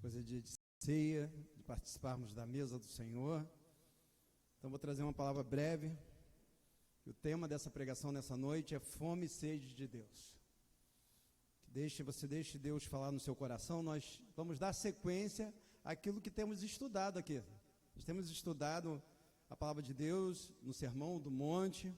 Hoje é dia de ceia, de participarmos da mesa do Senhor. Então vou trazer uma palavra breve. O tema dessa pregação nessa noite é fome e sede de Deus. Você deixe Deus falar no seu coração. Nós vamos dar sequência àquilo que temos estudado aqui. Nós temos estudado a palavra de Deus no Sermão do Monte.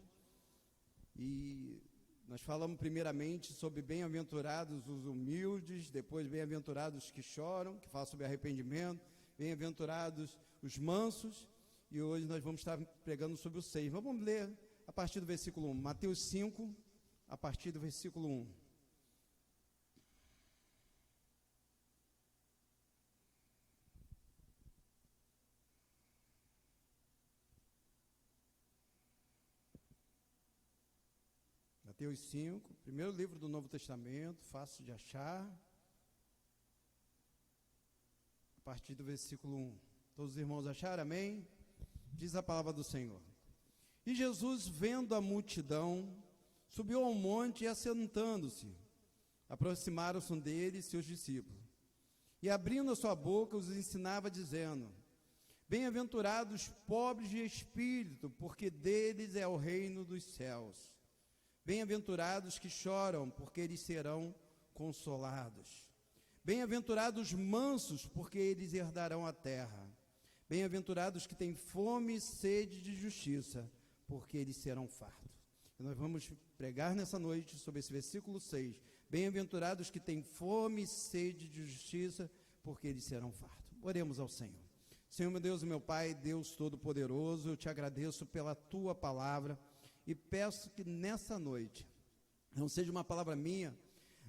E nós falamos primeiramente sobre bem-aventurados os humildes, depois bem-aventurados que choram, que falam sobre arrependimento, bem-aventurados os mansos, e hoje nós vamos estar pregando sobre o 6. Vamos ler a partir do versículo 1, Mateus 5, a partir do versículo 1. Mateus 5, primeiro livro do Novo Testamento, fácil de achar, a partir do versículo 1. Todos os irmãos acharam? Amém? Diz a palavra do Senhor. E Jesus, vendo a multidão, subiu ao monte e, assentando-se, aproximaram-se dele seus discípulos. E, abrindo a sua boca, os ensinava, dizendo: Bem-aventurados pobres de espírito, porque deles é o reino dos céus. Bem-aventurados que choram, porque eles serão consolados. Bem-aventurados mansos, porque eles herdarão a terra. Bem-aventurados que têm fome e sede de justiça, porque eles serão fartos. E nós vamos pregar nessa noite sobre esse versículo 6. Bem-aventurados que têm fome e sede de justiça, porque eles serão fartos. Oremos ao Senhor. Senhor, meu Deus e meu Pai, Deus Todo-Poderoso, eu te agradeço pela tua palavra. E peço que nessa noite, não seja uma palavra minha,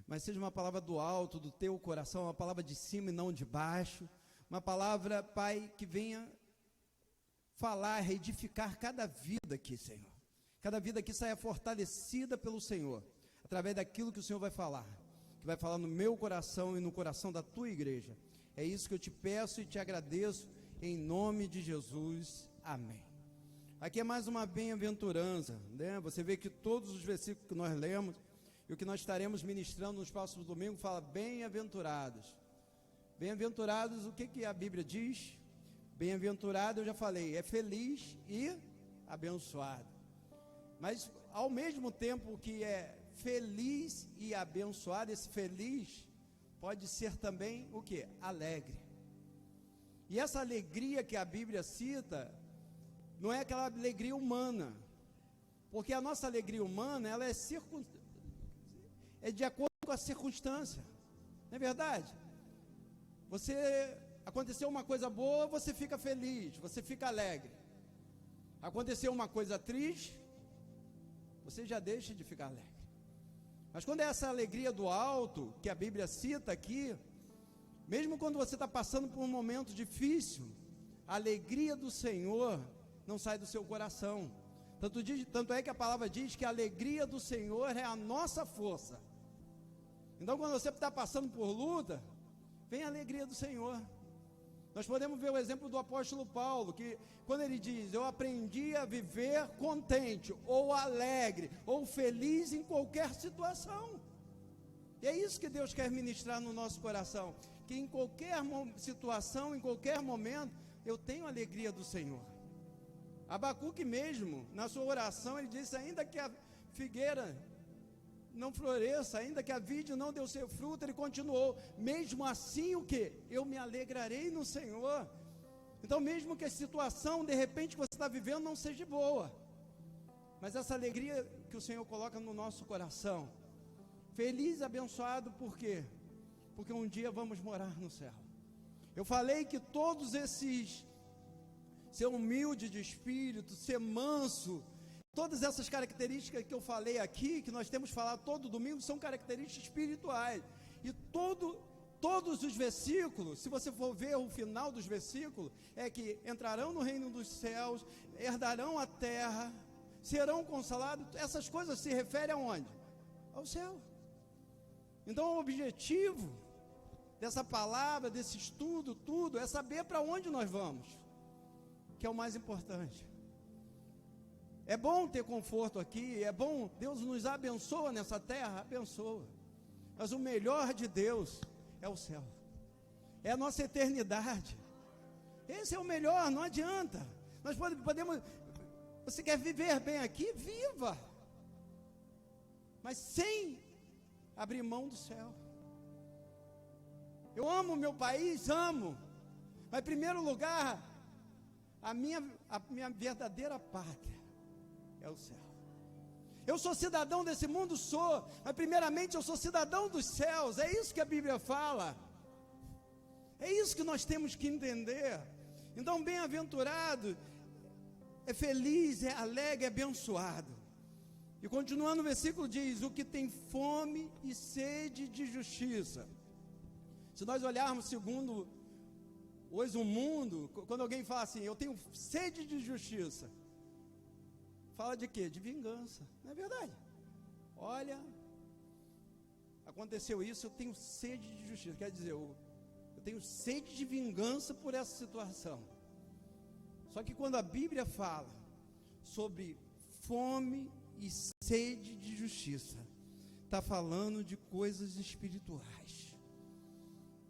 mas seja uma palavra do alto, do teu coração, uma palavra de cima e não de baixo, uma palavra, Pai, que venha falar, edificar cada vida aqui, Senhor. Cada vida aqui saia fortalecida pelo Senhor, através daquilo que o Senhor vai falar, que vai falar no meu coração e no coração da tua igreja. É isso que eu te peço e te agradeço, em nome de Jesus. Amém. Aqui é mais uma bem-aventurança, né? Você vê que todos os versículos que nós lemos e o que nós estaremos ministrando nos próximos domingos fala bem-aventurados. Bem-aventurados, o que a Bíblia diz? Bem-aventurado, eu já falei, é feliz e abençoado. Mas ao mesmo tempo que é feliz e abençoado, esse feliz pode ser também o que? Alegre. E essa alegria que a Bíblia cita não é aquela alegria humana, porque a nossa alegria humana, ela é de acordo com a circunstância, não é verdade? Aconteceu uma coisa boa, você fica feliz, você fica alegre. Aconteceu uma coisa triste, você já deixa de ficar alegre. Mas quando é essa alegria do alto, que a Bíblia cita aqui, mesmo quando você está passando por um momento difícil, a alegria do Senhor não sai do seu coração. Tanto é que a palavra diz que a alegria do Senhor é a nossa força. Então, quando você está passando por luta, vem a alegria do Senhor. Nós podemos ver o exemplo do apóstolo Paulo, que quando ele diz: eu aprendi a viver contente, ou alegre, ou feliz em qualquer situação. E é isso que Deus quer ministrar no nosso coração, que em qualquer situação, em qualquer momento, eu tenho a alegria do Senhor. Abacuque mesmo, na sua oração, ele disse: ainda que a figueira não floresça, ainda que a vide não dê seu fruto, ele continuou, mesmo assim o que? Eu me alegrarei no Senhor. Então mesmo que a situação, de repente, que você está vivendo não seja boa, mas essa alegria que o Senhor coloca no nosso coração, feliz e abençoado, por quê? Porque um dia vamos morar no céu. Eu falei que todos esses, ser humilde de espírito, ser manso, todas essas características que eu falei aqui, que nós temos falado todo domingo, são características espirituais. E todos os versículos, se você for ver o final dos versículos, é que entrarão no reino dos céus, herdarão a terra, serão consolados. Essas coisas se referem aonde? Ao céu. Então o objetivo dessa palavra, desse estudo, tudo, é saber para onde nós vamos, que é o mais importante. É bom ter conforto aqui, é bom, Deus nos abençoa nessa terra, abençoa. Mas o melhor de Deus é o céu. é a nossa eternidade. Esse é o melhor, não adianta. Nós podemos, você quer viver bem aqui? Viva! Mas sem abrir mão do céu. Eu amo o meu país, amo. Mas em primeiro lugar, a minha verdadeira pátria é o céu. Eu sou cidadão desse mundo, sou, mas primeiramente eu sou cidadão dos céus. É isso que a Bíblia fala. É isso que nós temos que entender. Então, bem-aventurado é feliz, é alegre, é abençoado. E continuando o versículo diz: o que tem fome e sede de justiça. Se nós olharmos segundo hoje o mundo, quando alguém fala assim, eu tenho sede de justiça, fala de quê? De vingança, não é verdade? Olha, aconteceu isso, eu tenho sede de justiça, quer dizer, eu tenho sede de vingança por essa situação. Só que quando a Bíblia fala sobre fome e sede de justiça, está falando de coisas espirituais.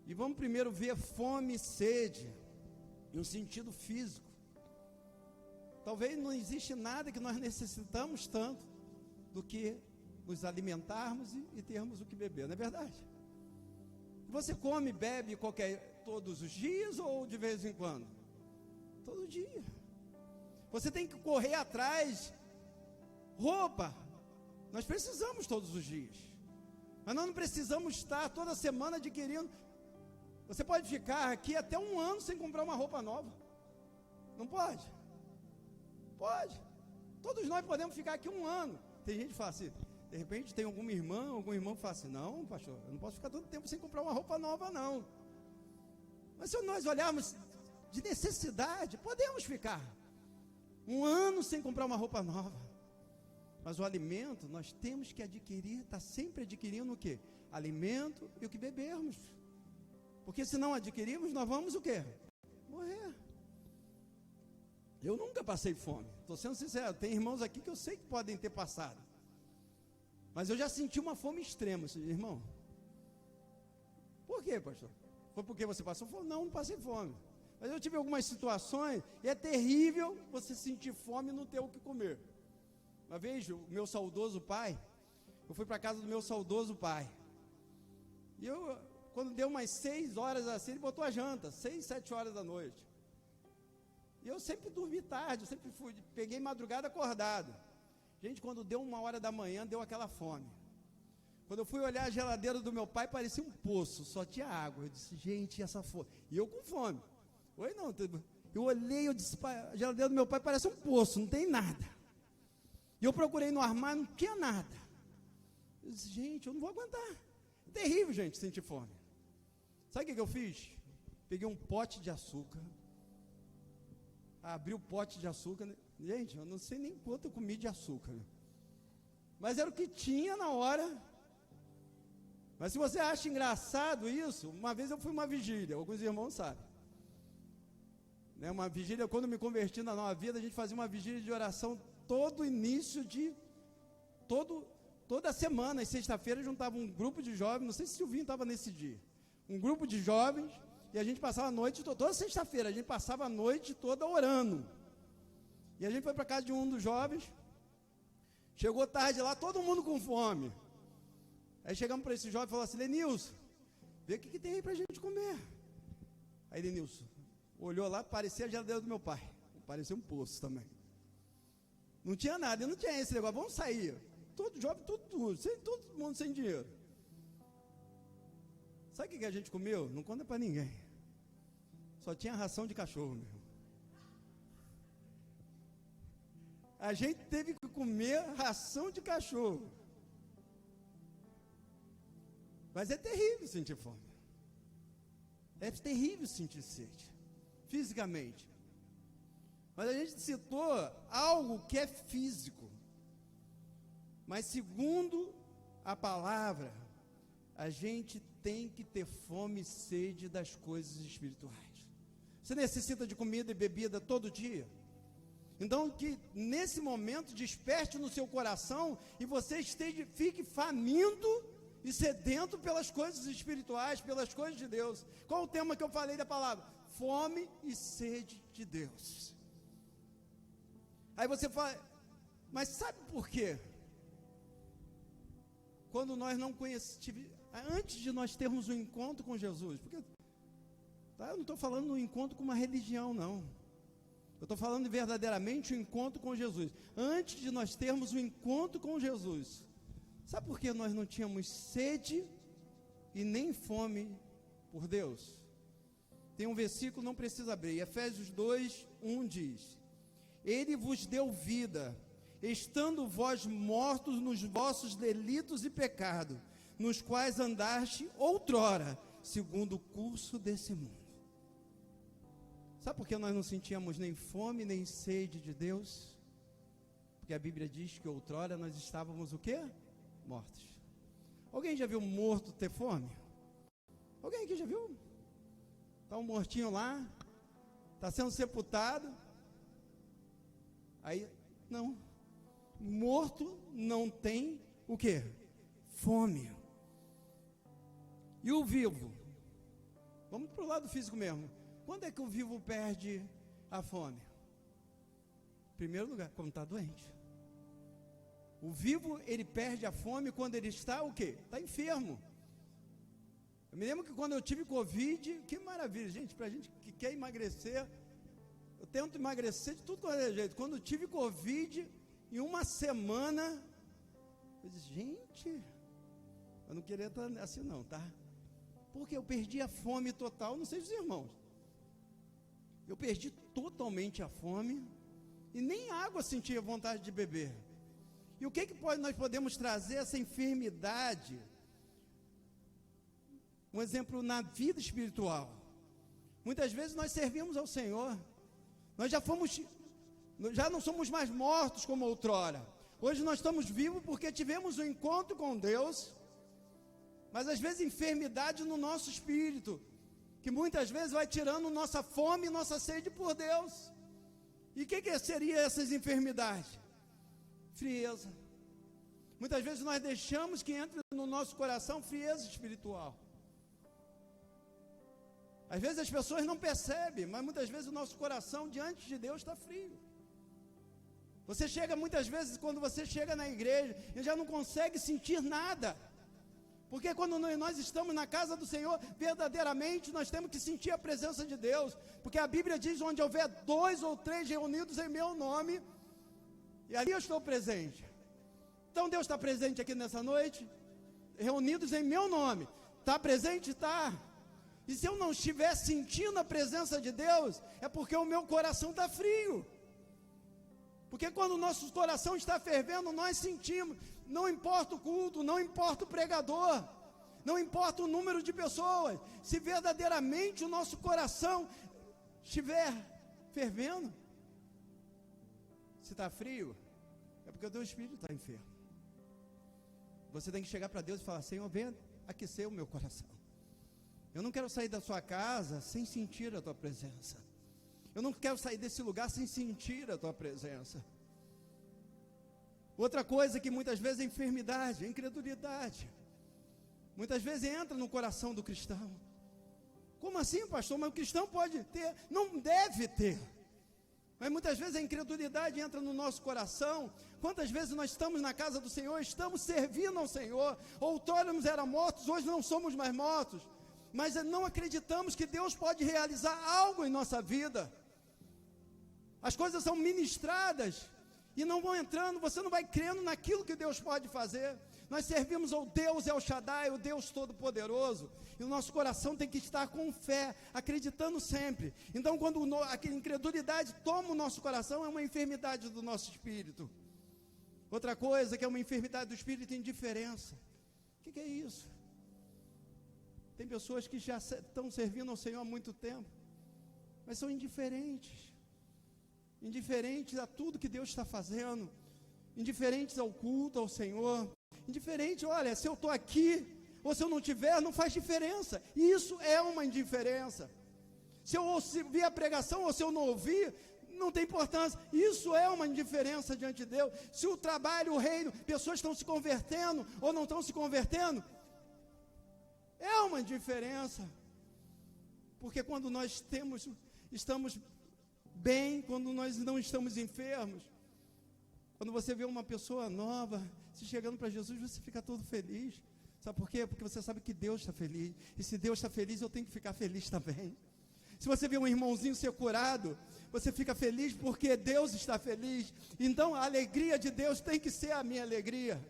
E vamos primeiro ver fome e sede em um sentido físico. Talvez não existe nada que nós necessitamos tanto do que nos alimentarmos e termos o que beber, não é verdade? Você come e bebe todos os dias ou de vez em quando? Todo dia. Você tem que correr atrás. Roupa, nós precisamos todos os dias. Mas nós não precisamos estar toda semana adquirindo. Você pode ficar aqui até 1 ano sem comprar uma roupa nova. Não pode? Pode. Todos nós podemos ficar aqui 1 ano. Tem gente que fala assim, de repente tem algum irmão que fala assim, não, pastor, eu não posso ficar todo tempo sem comprar uma roupa nova, não. Mas se nós olharmos de necessidade, podemos ficar 1 ano sem comprar uma roupa nova. Mas o alimento, nós temos que adquirir, está sempre adquirindo o quê? Alimento e o que bebermos. Porque se não adquirirmos, nós vamos o quê? Morrer. Eu nunca passei fome, estou sendo sincero, tem irmãos aqui que eu sei que podem ter passado. Mas eu já senti uma fome extrema, irmão. Por quê, pastor? Foi porque você passou fome? Não, não passei fome. Mas eu tive algumas situações, e é terrível você sentir fome e não ter o que comer. Uma vez, o meu saudoso pai, eu fui para a casa do meu saudoso pai. E quando deu umas 6 horas assim, ele botou a janta, 6, 7 horas da noite. E eu sempre dormi tarde, eu sempre peguei madrugada acordado. Gente, quando deu 1 hora da manhã, deu aquela fome. Quando eu fui olhar a geladeira do meu pai, parecia um poço, só tinha água. Eu disse, gente, essa fome. E eu com fome. Oi, não. Eu olhei, eu disse, a geladeira do meu pai parece um poço, não tem nada. E eu procurei no armário, não tinha nada. Eu disse, gente, eu não vou aguentar. É terrível, gente, sentir fome. Sabe o que eu fiz? Peguei um pote de açúcar, abri o pote de açúcar. Gente, eu não sei nem quanto eu comi de açúcar. Mas era o que tinha na hora. Mas se você acha engraçado isso, uma vez eu fui uma vigília, alguns irmãos sabem. Uma vigília, quando me converti na nova vida, a gente fazia uma vigília de oração todo início de, toda semana, às sexta-feiras, juntava um grupo de jovens, não sei se o Silvinho estava nesse dia, um grupo de jovens, e a gente passava a noite, toda sexta-feira, a gente passava a noite toda orando. E a gente foi para casa de um dos jovens, chegou tarde lá, todo mundo com fome. Aí chegamos para esse jovem e falou assim, Lenilson, vê o que tem aí para a gente comer. Aí Lenilson olhou lá, parecia a geladeira do meu pai, parecia um poço também. Não tinha nada, eu não tinha esse negócio, vamos sair. Todo jovem, todo mundo sem dinheiro. Sabe o que a gente comeu? Não conta para ninguém. Só tinha ração de cachorro, meu irmão. A gente teve que comer ração de cachorro. Mas é terrível sentir fome. É terrível sentir sede, fisicamente. Mas a gente citou algo que é físico. Mas segundo a palavra, a gente tem que ter fome e sede das coisas espirituais. Você necessita de comida e bebida todo dia? Então que nesse momento desperte no seu coração e você fique faminto e sedento pelas coisas espirituais, pelas coisas de Deus. Qual o tema que eu falei da palavra? Fome e sede de Deus. Aí você fala, mas sabe por quê? Quando nós não conhecemos, antes de nós termos um encontro com Jesus, porque tá, eu não estou falando um encontro com uma religião, não. Eu estou falando verdadeiramente um encontro com Jesus. Antes de nós termos um encontro com Jesus, sabe por que nós não tínhamos sede e nem fome por Deus? Tem um versículo, não precisa abrir, Efésios 2, 1 diz: Ele vos deu vida, estando vós mortos nos vossos delitos e pecados, nos quais andaste outrora, segundo o curso desse mundo. Sabe por que nós não sentíamos nem fome, nem sede de Deus? Porque a Bíblia diz que outrora nós estávamos o quê? Mortos. Alguém já viu um morto ter fome? Alguém aqui já viu? Está um mortinho lá, está sendo sepultado. Aí, não. Morto não tem o quê? Fome. E o vivo? Vamos para o lado físico mesmo. Quando é que o vivo perde a fome? Em primeiro lugar, quando está doente. O vivo, ele perde a fome quando ele está o quê? Está enfermo. Eu me lembro que quando eu tive Covid, que maravilha, gente, para a gente que quer emagrecer, eu tento emagrecer de tudo quanto é jeito. Quando eu tive Covid, em uma semana, eu disse, gente, eu não queria estar assim não, tá? Porque eu perdi a fome total, não sei os irmãos. Eu perdi totalmente a fome e nem água sentia vontade de beber. E o que nós podemos trazer essa enfermidade? Um exemplo na vida espiritual. Muitas vezes nós servimos ao Senhor, nós já não somos mais mortos como outrora. Hoje nós estamos vivos porque tivemos um encontro com Deus, mas às vezes enfermidade no nosso espírito, que muitas vezes vai tirando nossa fome e nossa sede por Deus. E o que seria essas enfermidades? Frieza. Muitas vezes nós deixamos que entre no nosso coração frieza espiritual. Às vezes as pessoas não percebem, mas muitas vezes o nosso coração diante de Deus está frio. Você chega muitas vezes, quando você chega na igreja, e já não consegue sentir nada. Porque quando nós estamos na casa do Senhor, verdadeiramente nós temos que sentir a presença de Deus. Porque a Bíblia diz, onde houver 2 ou 3 reunidos em meu nome, e ali eu estou presente. Então Deus está presente aqui nessa noite, reunidos em meu nome. Está presente? Está. E se eu não estiver sentindo a presença de Deus, é porque o meu coração está frio. Porque quando o nosso coração está fervendo, nós sentimos. Não importa o culto, não importa o pregador, não importa o número de pessoas. Se verdadeiramente o nosso coração estiver fervendo, se está frio, é porque o teu espírito está enfermo. Você tem que chegar para Deus e falar, Senhor, venha aquecer o meu coração. Eu não quero sair da sua casa sem sentir a tua presença. Eu não quero sair desse lugar sem sentir a tua presença. Outra coisa que muitas vezes é enfermidade, é incredulidade. Muitas vezes entra no coração do cristão. Como assim, pastor? Mas o cristão pode ter, não deve ter. Mas muitas vezes a incredulidade entra no nosso coração. Quantas vezes nós estamos na casa do Senhor, estamos servindo ao Senhor. Outrora éramos mortos, hoje não somos mais mortos. Mas não acreditamos que Deus pode realizar algo em nossa vida. As coisas são ministradas e não vão entrando, você não vai crendo naquilo que Deus pode fazer. Nós servimos ao Deus El Shaddai, o Deus Todo-Poderoso, e o nosso coração tem que estar com fé, acreditando sempre. Então quando a incredulidade toma o nosso coração, é uma enfermidade do nosso espírito. Outra coisa que é uma enfermidade do espírito, indiferença. O que é isso? Tem pessoas que já estão servindo ao Senhor há muito tempo, mas são indiferentes. Indiferentes a tudo que Deus está fazendo, indiferentes ao culto ao Senhor, indiferente, olha, se eu estou aqui, ou se eu não estiver, não faz diferença, e isso é uma indiferença. Se eu ouvir a pregação, ou se eu não ouvir, não tem importância, isso é uma indiferença diante de Deus. Se o trabalho, o reino, pessoas estão se convertendo, ou não estão se convertendo, É uma diferença. Porque quando nós estamos bem, quando nós não estamos enfermos, quando você vê uma pessoa nova se chegando para Jesus, você fica todo feliz. Sabe por quê? Porque você sabe que Deus está feliz. E se Deus está feliz, eu tenho que ficar feliz também. Se você vê um irmãozinho ser curado, você fica feliz porque Deus está feliz. Então a alegria de Deus tem que ser a minha alegria.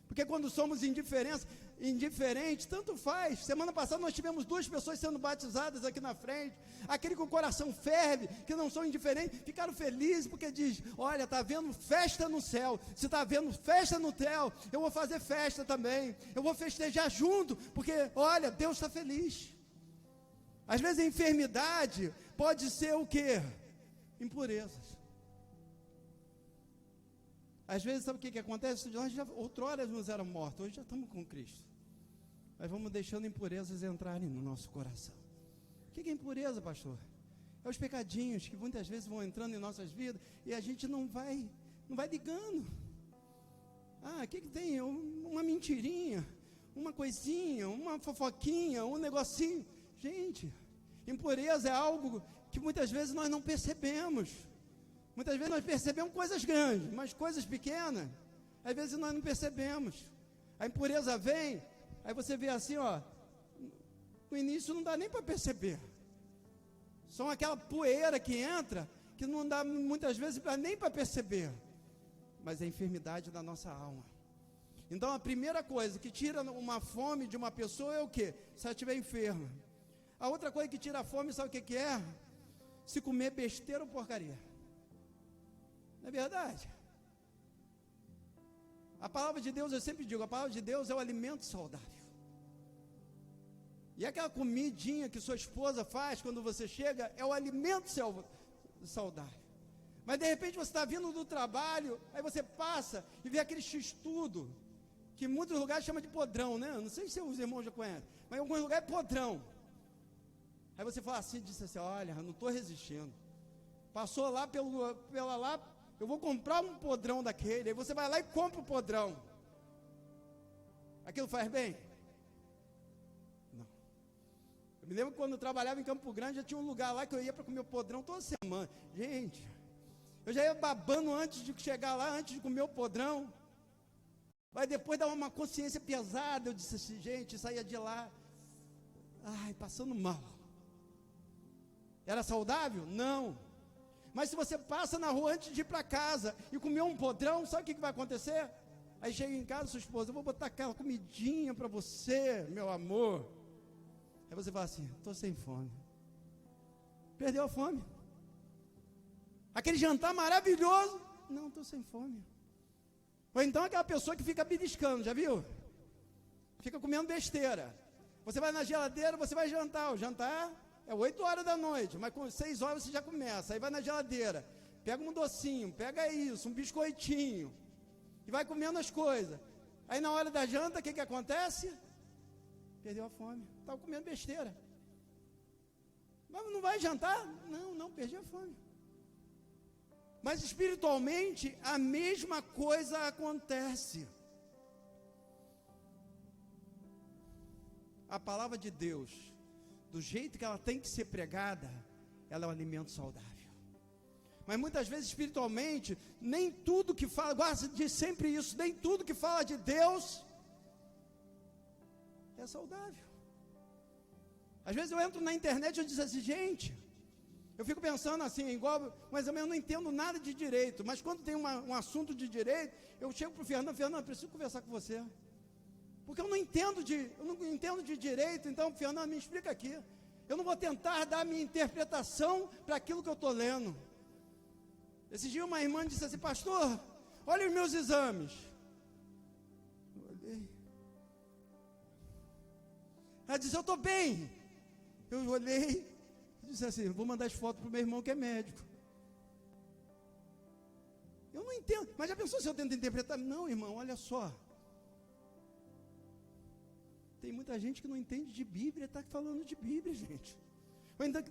Porque quando somos indiferentes, tanto faz. Semana passada nós tivemos 2 pessoas sendo batizadas aqui na frente. Aquele com o coração ferve, que não são indiferentes, ficaram felizes porque diz: olha, está havendo festa no céu. Se está havendo festa no céu, eu vou fazer festa também. Eu vou festejar junto, porque olha, Deus está feliz. Às vezes a enfermidade pode ser o quê? Impurezas. Às vezes, sabe o que acontece? Nós outrora nós éramos mortos, hoje já estamos com Cristo. Mas vamos deixando impurezas entrarem no nosso coração. O que é impureza, pastor? É os pecadinhos que muitas vezes vão entrando em nossas vidas e a gente não vai ligando. O que tem? Uma mentirinha, uma coisinha, uma fofoquinha, um negocinho. Gente, impureza é algo que muitas vezes nós não percebemos. Muitas vezes nós percebemos coisas grandes, mas coisas pequenas, às vezes nós não percebemos. A impureza vem, aí você vê assim, no início não dá nem para perceber. São aquela poeira que entra, que não dá muitas vezes nem para perceber. Mas é a enfermidade da nossa alma. Então a primeira coisa que tira uma fome de uma pessoa é o quê? Se ela estiver enferma. A outra coisa que tira a fome, sabe o que é? Se comer besteira ou porcaria. Não é verdade? A palavra de Deus, eu sempre digo, a palavra de Deus é o alimento saudável. E aquela comidinha que sua esposa faz quando você chega, é o alimento saudável. Mas de repente você está vindo do trabalho, aí você passa e vê aquele x-tudo, que em muitos lugares chama de podrão, né? Não sei se os irmãos já conhecem, mas em alguns lugares é podrão. Aí você fala assim, disse assim: olha, eu não estou resistindo. Passou lá pela lá, eu vou comprar um podrão daquele. Aí você vai lá e compra o podrão. Aquilo faz bem? Não. Eu me lembro que quando eu trabalhava em Campo Grande, já tinha um lugar lá que eu ia para comer o podrão toda semana. Gente, eu já ia babando antes de chegar lá, antes de comer o podrão. Mas depois dava uma consciência pesada. Eu disse assim, gente, saía de lá, passando mal. Era saudável? Não. Mas se você passa na rua antes de ir para casa e comer um podrão, sabe o que vai acontecer? Aí chega em casa, sua esposa: eu vou botar aquela comidinha para você, meu amor. Aí você fala assim: estou sem fome. Perdeu a fome. Aquele jantar maravilhoso: não, estou sem fome. Ou então aquela pessoa que fica beliscando, já viu? Fica comendo besteira. Você vai na geladeira, você vai jantar. O jantar é 8 horas da noite, mas com 6 horas você já começa. Aí vai na geladeira, pega um docinho, pega isso, um biscoitinho, e vai comendo as coisas. Aí na hora da janta, o que acontece? Perdeu a fome, estava comendo besteira. Mas não vai jantar? Não, perdi a fome. Mas espiritualmente, a mesma coisa acontece. A palavra de Deus, do jeito que ela tem que ser pregada, ela é um alimento saudável. Mas muitas vezes espiritualmente, nem tudo que fala, gosta de sempre isso, nem tudo que fala de Deus é saudável. Às vezes eu entro na internet e eu digo assim, gente, eu fico pensando assim, igual, mas eu não entendo nada de direito, mas quando tem um assunto de direito, eu chego para o Fernando, preciso conversar com você. Porque eu não entendo de direito, então, Fernando, me explica aqui. Eu não vou tentar dar a minha interpretação para aquilo que eu estou lendo. Esse dia uma irmã disse assim, pastor, olha os meus exames. Eu olhei. Ela disse, eu estou bem. Eu olhei e disse assim, vou mandar as fotos para o meu irmão que é médico. Eu não entendo, mas já pensou se eu tento interpretar? Não, irmão, olha só. Tem muita gente que não entende de Bíblia, está falando de Bíblia, gente.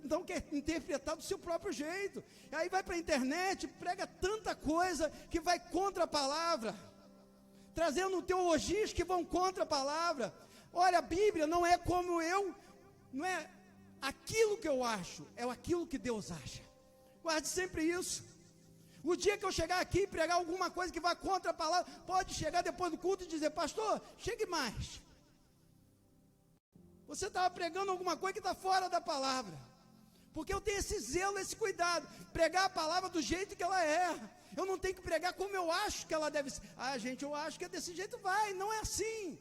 Então quer interpretar do seu próprio jeito. Aí vai para a internet, prega tanta coisa que vai contra a palavra, trazendo teologias que vão contra a palavra. Olha, a Bíblia não é como não é aquilo que eu acho, é aquilo que Deus acha. Guarde sempre isso. O dia que eu chegar aqui e pregar alguma coisa que vá contra a palavra, pode chegar depois do culto e dizer: pastor, chegue mais. Você estava pregando alguma coisa que está fora da palavra. Porque eu tenho esse zelo, esse cuidado. Pregar a palavra do jeito que ela é. Eu não tenho que pregar como eu acho que ela deve ser. Ah, gente, eu acho que é desse jeito, vai. Não é assim.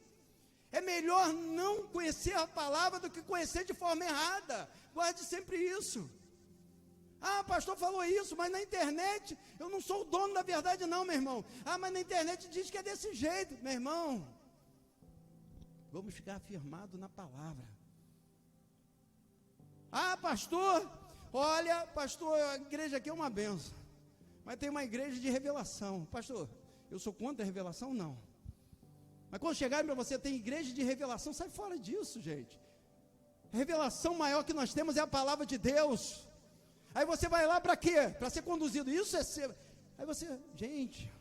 É melhor não conhecer a palavra do que conhecer de forma errada. Guarde sempre isso. Ah, pastor falou isso, mas na internet, eu não sou o dono da verdade não, meu irmão. Ah, mas na internet diz que é desse jeito. Meu irmão, vamos ficar afirmados na palavra. Ah, pastor, olha, pastor, a igreja aqui é uma benção, mas tem uma igreja de revelação. Pastor, eu sou contra a revelação? Não. Mas quando chegarem para você, tem igreja de revelação, sai fora disso, gente. A revelação maior que nós temos é a palavra de Deus. Aí você vai lá para quê? Para ser conduzido. Isso é ser. Aí você, gente,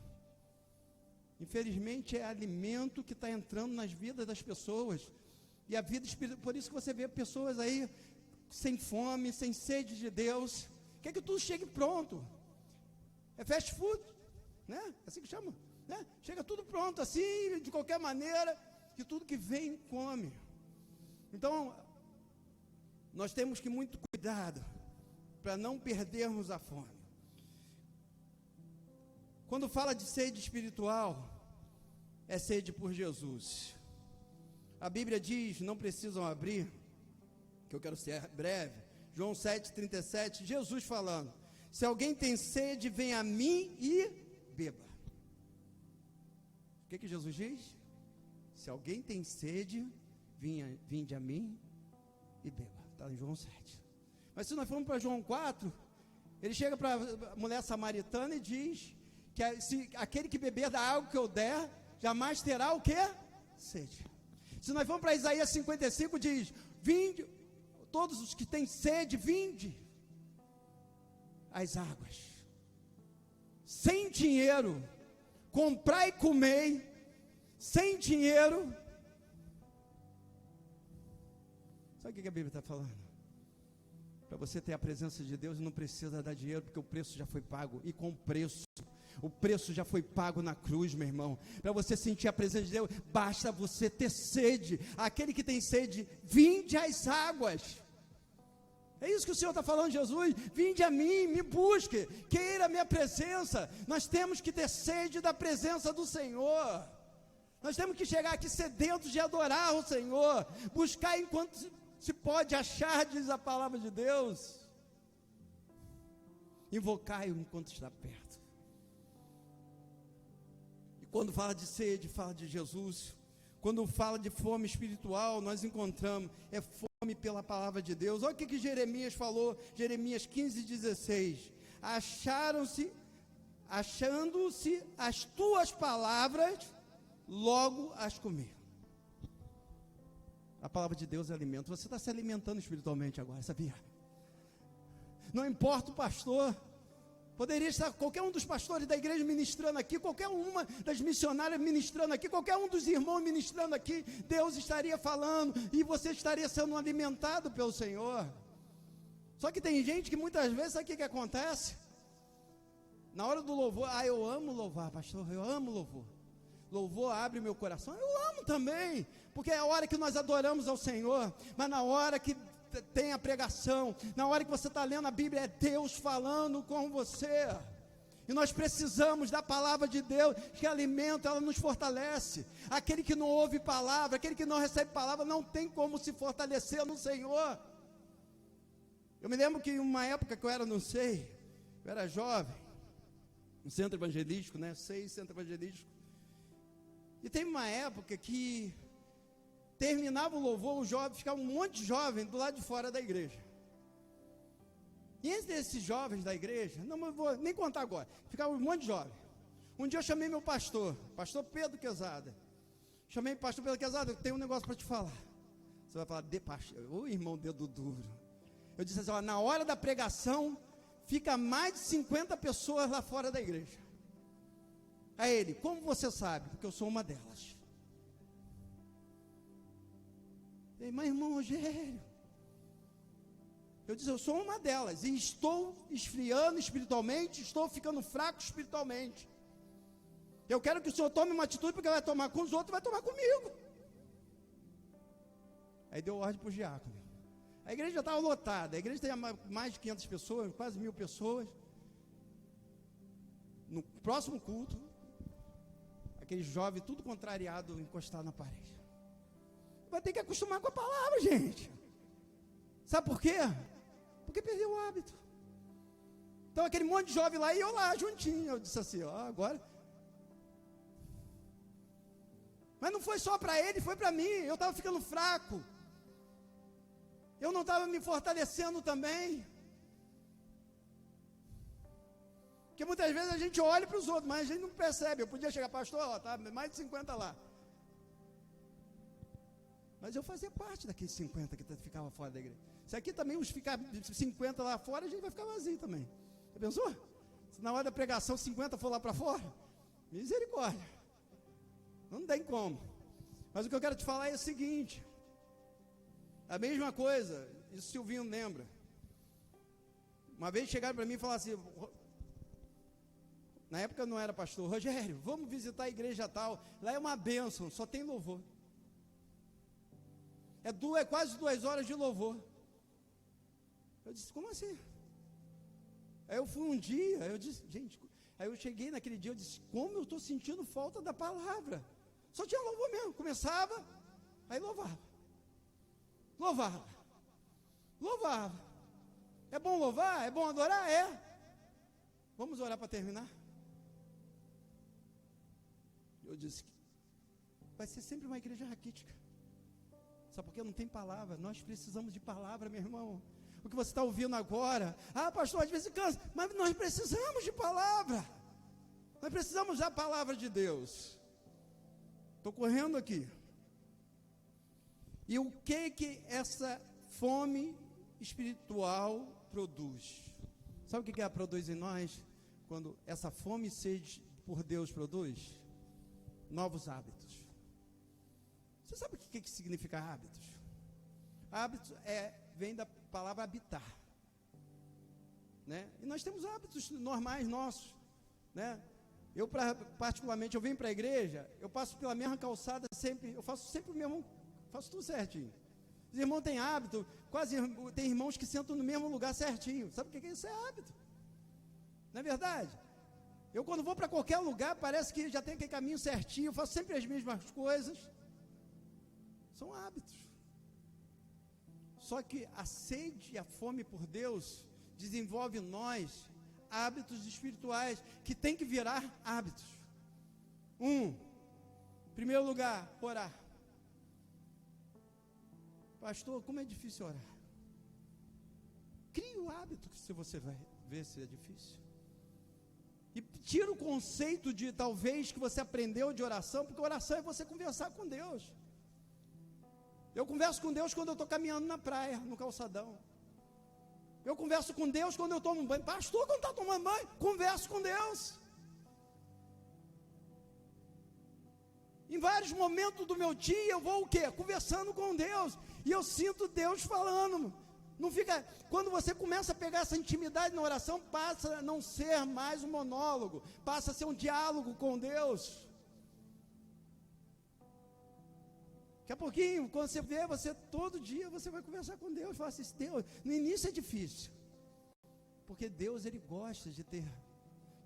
infelizmente é alimento que está entrando nas vidas das pessoas. E a vida espiritual, por isso que você vê pessoas aí sem fome, sem sede de Deus. Quer que tudo chegue pronto. É fast food, né? É assim que chama, né? Chega tudo pronto, assim, de qualquer maneira, que tudo que vem come. Então, nós temos que muito cuidado para não perdermos a fome. Quando fala de sede espiritual, é sede por Jesus. A Bíblia diz, não precisam abrir, que eu quero ser breve, João 7,37, Jesus falando: se alguém tem sede, vem a mim e beba. O que Jesus diz? Se alguém tem sede, vinde a mim e beba. Está em João 7. Mas se nós formos para João 4, ele chega para a mulher samaritana e diz que se aquele que beber da água que eu der, jamais terá o quê? Sede. Se nós formos para Isaías 55, diz: vinde, todos os que têm sede, vinde às águas. Sem dinheiro, comprai e comei, sem dinheiro. Sabe o que a Bíblia está falando? Para você ter a presença de Deus, não precisa dar dinheiro, porque o preço já foi pago, e com preço. O preço já foi pago na cruz, meu irmão. Para você sentir a presença de Deus, basta você ter sede. Aquele que tem sede, vinde às águas. É isso que o Senhor está falando, Jesus. Vinde a mim, me busque, queira a minha presença. Nós temos que ter sede da presença do Senhor. Nós temos que chegar aqui sedentos de adorar o Senhor, buscar enquanto se pode achar, diz a palavra de Deus. Invocai-o enquanto está perto. E quando fala de sede, fala de Jesus. Quando fala de fome espiritual, nós encontramos, é fome pela palavra de Deus. Olha o que Jeremias falou, Jeremias 15:16. Achando-se as tuas palavras, logo as comer. A palavra de Deus é alimento. Você está se alimentando espiritualmente agora, sabia? Não importa o pastor. Poderia estar qualquer um dos pastores da igreja ministrando aqui, qualquer uma das missionárias ministrando aqui, qualquer um dos irmãos ministrando aqui. Deus estaria falando e você estaria sendo alimentado pelo Senhor. Só que tem gente que muitas vezes, sabe o que acontece? Na hora do louvor, eu amo louvar, pastor, eu amo louvor. Louvor abre meu coração, eu amo também, porque é a hora que nós adoramos ao Senhor. Mas na hora que tem a pregação, na hora que você está lendo a Bíblia, é Deus falando com você. E nós precisamos da palavra de Deus, que alimenta, ela nos fortalece. Aquele que não ouve palavra, aquele que não recebe palavra, não tem como se fortalecer no Senhor. Eu me lembro que em uma época que eu era jovem, no centro evangelístico, né? Centro evangelístico. E tem uma época que terminava o louvor, o jovem, ficava um monte de jovem do lado de fora da igreja. E entre esses jovens da igreja, não vou nem contar agora, ficava um monte de jovem. Um dia eu chamei meu pastor Pedro Quezada. Chamei o pastor Pedro Quezada, eu tenho um negócio para te falar. Você vai falar, ô irmão dedo duro. Eu disse assim, na hora da pregação, fica mais de 50 pessoas lá fora da igreja. Aí ele, como você sabe? Porque eu sou uma delas. Mas irmão Rogério, eu disse, eu sou uma delas, e estou esfriando espiritualmente, estou ficando fraco espiritualmente. Eu quero que o senhor tome uma atitude, porque vai tomar com os outros, vai tomar comigo. Aí deu ordem para o diácono. A igreja já estava lotada, a igreja tinha mais de 500 pessoas, quase 1000 pessoas. No próximo culto, aquele jovem tudo contrariado, encostado na parede. Vai ter que acostumar com a palavra, gente. Sabe por quê? Porque perdeu o hábito. Então aquele monte de jovem lá e eu lá juntinho. Eu disse assim, ó, agora. Mas não foi só para ele, foi para mim. Eu estava ficando fraco. Eu não estava me fortalecendo também. Porque muitas vezes a gente olha para os outros, mas a gente não percebe. Eu podia chegar, pastor, ó, tá mais de 50 lá. Mas eu fazia parte daqueles 50 que ficavam fora da igreja. Se aqui também os ficar 50 lá fora, a gente vai ficar vazio também. Já pensou? Se na hora da pregação 50 for lá para fora, misericórdia. Não tem como. Mas o que eu quero te falar é o seguinte. A mesma coisa, isso o Silvinho lembra. Uma vez chegaram para mim e falaram assim, na época eu não era pastor, Rogério, vamos visitar a igreja tal, lá é uma bênção, só tem louvor. É quase 2 horas de louvor. Eu disse, como assim? Aí eu fui um dia, eu disse, gente, aí eu cheguei naquele dia, eu disse, como eu estou sentindo falta da palavra. Só tinha louvor mesmo, começava, aí louvava. Louvava. É bom louvar? É bom adorar? É. Vamos orar para terminar? Eu disse, vai ser sempre uma igreja raquítica. Sabe por quê? Não tem palavra. Nós precisamos de palavra, meu irmão. O que você está ouvindo agora, pastor, às vezes cansa, mas nós precisamos de palavra. Nós precisamos da palavra de Deus. Estou correndo aqui. E o que essa fome espiritual produz? Sabe o que ela produz em nós? Quando essa fome e sede por Deus produz? Novos hábitos. Você sabe o que significa hábitos? Hábitos vem da palavra habitar, né? E nós temos hábitos normais nossos, né? Eu particularmente, eu venho para a igreja, eu passo pela mesma calçada sempre, eu faço sempre o mesmo, faço tudo certinho. Os irmãos têm hábito, tem irmãos que sentam no mesmo lugar certinho. Sabe o que é isso? É hábito. Não é verdade? Eu quando vou para qualquer lugar, parece que já tem aquele caminho certinho, eu faço sempre as mesmas coisas. São hábitos. Só que a sede e a fome por Deus desenvolve em nós hábitos espirituais que tem que virar hábitos. Em primeiro lugar, orar. Pastor, como é difícil orar? Crie o hábito que você vai ver se é difícil. E tira o conceito de talvez que você aprendeu de oração, porque oração é você conversar com Deus. Eu converso com Deus quando eu estou caminhando na praia, no calçadão. Eu converso com Deus quando eu tomo banho. Pastor, quando está tomando banho, converso com Deus. Em vários momentos do meu dia, eu vou o quê? Conversando com Deus. E eu sinto Deus falando. Não fica, quando você começa a pegar essa intimidade na oração, passa a não ser mais um monólogo, passa a ser um diálogo com Deus. Daqui a pouquinho, quando você vê, todo dia você vai conversar com Deus, fala assim, Deus, no início é difícil, porque Deus, Ele gosta de ter,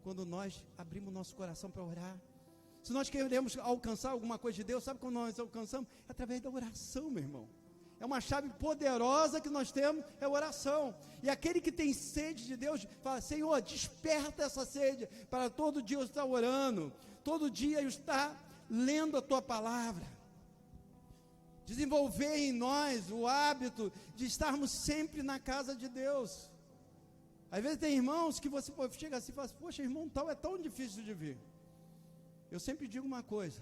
quando nós abrimos nosso coração para orar. Se nós queremos alcançar alguma coisa de Deus, sabe como nós alcançamos? É através da oração, meu irmão. É uma chave poderosa que nós temos, é a oração. E aquele que tem sede de Deus, fala, Senhor, desperta essa sede, para todo dia eu estar orando, todo dia eu estar lendo a Tua palavra. Desenvolver em nós o hábito de estarmos sempre na casa de Deus. Às vezes tem irmãos que você chega assim e fala assim, poxa, irmão tal é tão difícil de vir. Eu sempre digo uma coisa,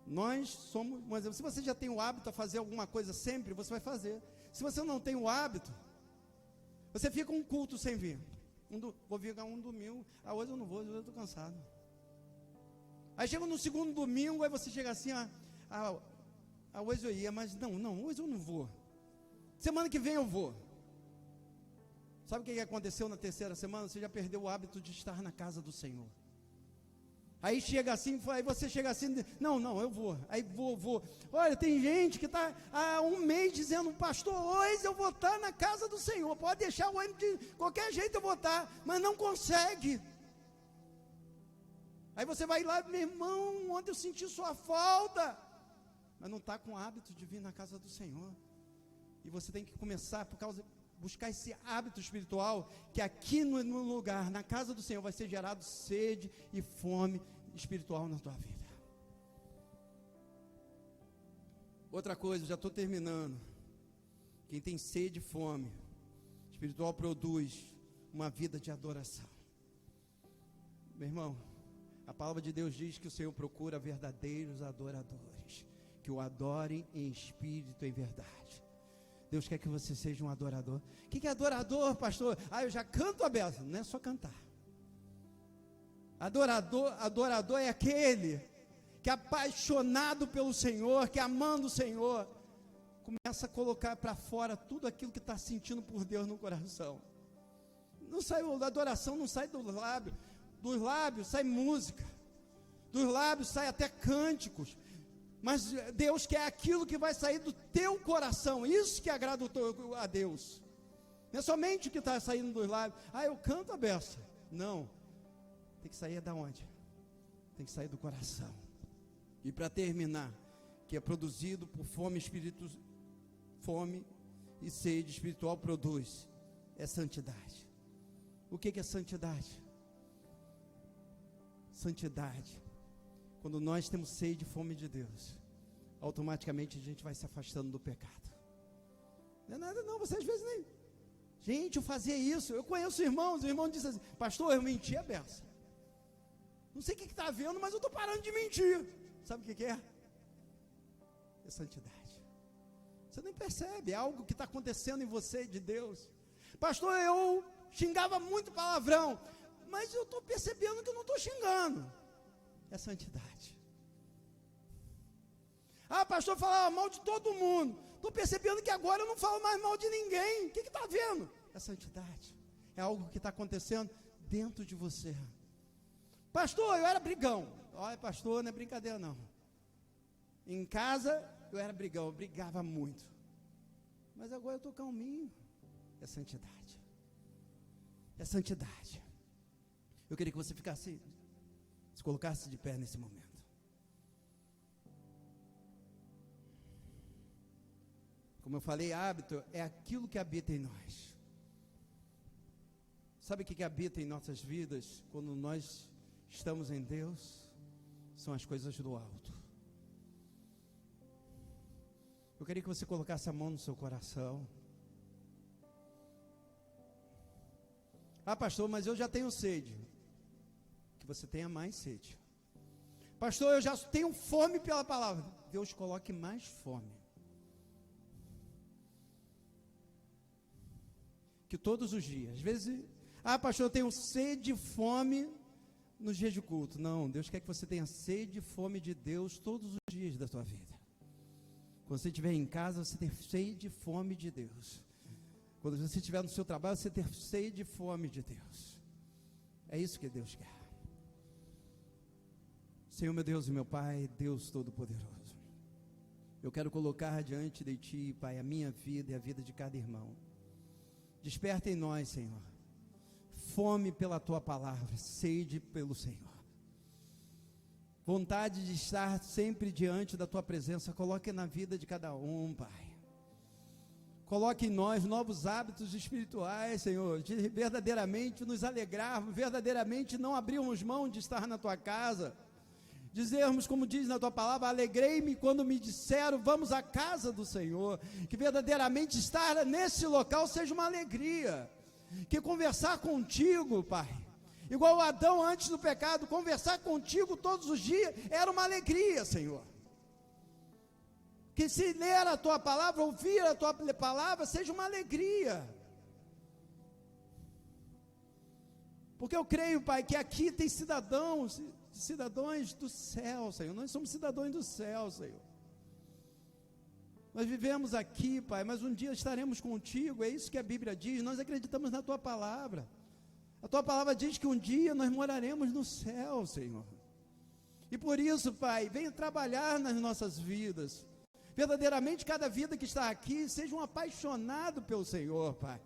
nós somos, mas se você já tem o hábito a fazer alguma coisa sempre, você vai fazer. Se você não tem o hábito, você fica um culto sem vir. Vou vir um domingo, hoje eu não vou, hoje eu estou cansado. Aí chega no segundo domingo, aí você chega assim, Hoje eu ia, mas não, hoje eu não vou. Semana que vem eu vou. Sabe o que aconteceu na terceira semana? Você já perdeu o hábito de estar na casa do Senhor. Aí chega assim, aí você chega assim, não, eu vou. Aí vou. Olha, tem gente que está há um mês dizendo, pastor, hoje eu vou estar na casa do Senhor. Pode deixar o ônibus de qualquer jeito eu vou estar, mas não consegue. Aí você vai lá, meu irmão, ontem eu senti sua falta. Mas não está com o hábito de vir na casa do Senhor. E você tem que começar buscar esse hábito espiritual, que aqui no lugar, na casa do Senhor, vai ser gerado sede e fome espiritual na tua vida. Outra coisa, já estou terminando. Quem tem sede e fome espiritual produz uma vida de adoração. Meu irmão, a palavra de Deus diz que o Senhor procura verdadeiros adoradores, que o adorem em espírito e em verdade. Deus quer que você seja um adorador. O que é adorador, pastor? Eu já canto a beça. Não é só cantar. Adorador é aquele que é apaixonado pelo Senhor, que amando o Senhor, começa a colocar para fora tudo aquilo que está sentindo por Deus no coração. A adoração não sai dos lábios sai música, dos lábios sai até cânticos, mas Deus quer aquilo que vai sair do teu coração, isso que agrada a Deus, não é somente o que está saindo dos lábios. Eu canto a beça, não, tem que sair da onde? Tem que sair do coração. E para terminar, que é produzido por fome e sede espiritual produz, é santidade. O que é santidade? Santidade, quando nós temos sede e fome de Deus, automaticamente a gente vai se afastando do pecado. Não é nada não, você às vezes nem... Gente, eu fazia isso, eu conheço irmãos, o irmão disse assim, pastor, eu menti a beça. Não sei o que está vendo, mas eu estou parando de mentir. Sabe o que é? É santidade. Você nem percebe, é algo que está acontecendo em você de Deus. Pastor, eu xingava muito palavrão, mas eu estou percebendo que eu não estou xingando. É santidade. Pastor, falava mal de todo mundo. Estou percebendo que agora eu não falo mais mal de ninguém. O que está vendo? É santidade. É algo que está acontecendo dentro de você. Pastor, eu era brigão. Olha, pastor, não é brincadeira não. Em casa eu era brigão, eu brigava muito. Mas agora eu estou calminho. É santidade. É santidade. Eu queria que você se colocasse de pé nesse momento. Como eu falei, hábito é aquilo que habita em nós. Sabe o que habita em nossas vidas quando nós estamos em Deus? São as coisas do alto. Eu queria que você colocasse a mão no seu coração. Pastor, mas eu já tenho sede. Que você tenha mais sede. Pastor, eu já tenho fome pela palavra. Deus coloque mais fome. Que todos os dias, às vezes, pastor, eu tenho sede e fome nos dias de culto. Não, Deus quer que você tenha sede e fome de Deus todos os dias da sua vida. Quando você estiver em casa, você ter sede e fome de Deus. Quando você estiver no seu trabalho, você ter sede e fome de Deus. É isso que Deus quer. Senhor, meu Deus e meu Pai, Deus Todo-Poderoso, eu quero colocar diante de Ti, Pai, a minha vida e a vida de cada irmão. Desperta em nós, Senhor, fome pela Tua palavra, sede pelo Senhor, vontade de estar sempre diante da Tua presença. Coloque na vida de cada um, Pai. Coloque em nós novos hábitos espirituais, Senhor, de verdadeiramente nos alegrarmos, verdadeiramente não abrirmos mão de estar na Tua casa, dizermos, como diz na Tua palavra, alegrei-me quando me disseram, vamos à casa do Senhor. Que verdadeiramente estar nesse local seja uma alegria, que conversar contigo, Pai, igual Adão antes do pecado, conversar contigo todos os dias, era uma alegria, Senhor. Que se ler a Tua palavra, ouvir a Tua palavra, seja uma alegria. Porque eu creio, Pai, que aqui tem cidadãos do céu, Senhor. Nós somos cidadãos do céu, Senhor. Nós vivemos aqui, Pai, mas um dia estaremos contigo, é isso que a Bíblia diz, nós acreditamos na Tua palavra. A Tua palavra diz que um dia nós moraremos no céu, Senhor. E por isso, Pai, venha trabalhar nas nossas vidas. Verdadeiramente, cada vida que está aqui, seja um apaixonado pelo Senhor, Pai.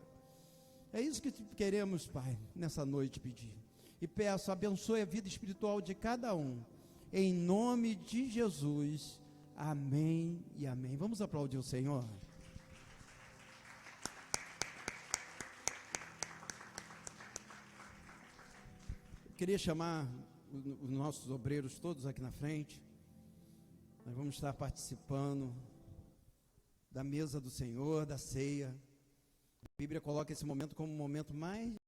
É isso que queremos, Pai, nessa noite pedir. E peço, abençoe a vida espiritual de cada um. Em nome de Jesus. Amém e amém. Vamos aplaudir o Senhor. Eu queria chamar os nossos obreiros todos aqui na frente. Nós vamos estar participando da mesa do Senhor, da ceia. A Bíblia coloca esse momento como o momento mais